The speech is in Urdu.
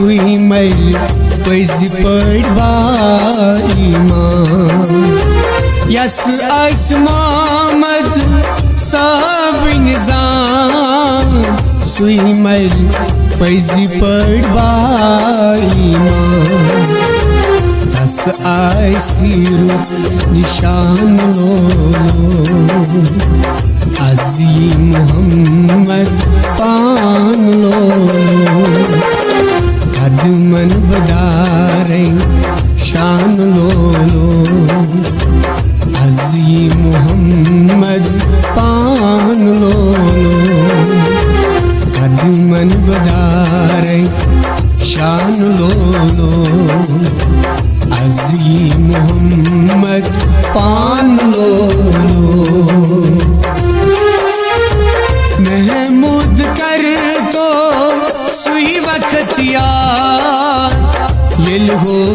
سوی مر پزی پڑ ایمان یس آس محمد صاحب نظام سوی مر پزی پڑ ایمان دس آئیسیرو نشان لولو عظیم محمد پان لولو قدمن بداریں شان لولو عظیم محمد پان لولو قدمن بداریں شان لولو عظیم محمد پان لولو محمود کر تو سوئی وقت یار یہ لہو